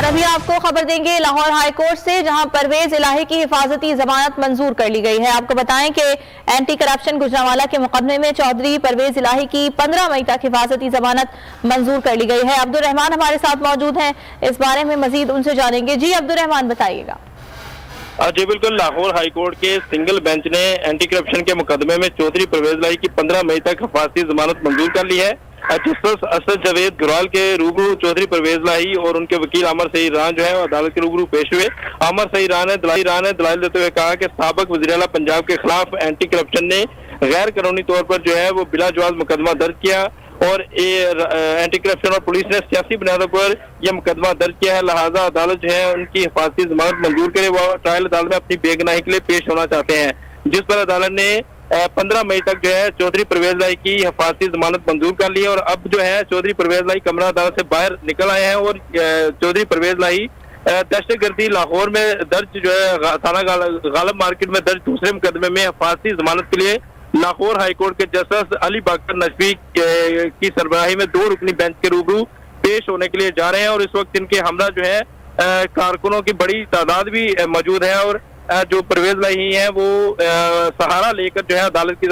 अभी आपको खबर देंगे लाहौर हाई कोर्ट से, जहां परवेज इलाही की हिफाजती जमानत मंजूर कर ली गई है। आपको बताएं कि एंटी करप्शन गुजरांवाला के मुकदमे में चौधरी परवेज इलाही की 15 मई तक हिफाजती जमानत मंजूर कर ली गई है। अब्दुल रहमान हमारे साथ मौजूद हैं, इस बारे में मजीद उनसे जानेंगे। जी अब्दुल रहमान, बताइएगा। जी बिल्कुल, लाहौर हाईकोर्ट के सिंगल बेंच ने एंटी करप्शन के मुकदमे में चौधरी परवेज इलाही की 15 मई तक हिफाजती जमानत मंजूर कर ली है। जस्टिस असद जावेद गुरवाल के रूबरू चौधरी परवेज इलाही और उनके वकील अमर सईद रान जो है अदालत के रूबरू पेश हुए। अमर सईद रान ने दलाइल देते हुए कहा कि साबिक वज़ीर आला पंजाब के खिलाफ एंटी करप्शन ने गैर कानूनी तौर पर जो है वो बिला जवाज मुकदमा दर्ज किया और एंटी करप्शन और पुलिस ने सियासी बुनियादों पर यह मुकदमा दर्ज किया है। लिहाजा अदालत जो है उनकी हिफाजती जमानत मंजूर करे, वह ट्रायल अदालत में अपनी बेगुनाही के लिए पेश होना चाहते हैं, जिस पर अदालत ने 15 मई तक जो है चौधरी परवेज इलाही की हिफाजती जमानत मंजूर कर ली है। और अब जो है चौधरी परवेज इलाही कमरा अदालत से बाहर निकल आए हैं और चौधरी परवेज इलाही दहशतगर्दी लाहौर में दर्ज जो है थाना गालब मार्केट में दर्ज दूसरे मुकदमे में हिफाजती जमानत के लिए लाहौर हाईकोर्ट के जस्टिस अली बाकर नजफी की सरबराही में 2 रुकनी बेंच के रूबरू पेश होने के लिए जा रहे हैं। और इस वक्त इनके हमरा जो है कारकुनों की बड़ी तादाद भी मौजूद है और जो परवेज इलाही हैं वो सहारा लेकर जो है अदालत की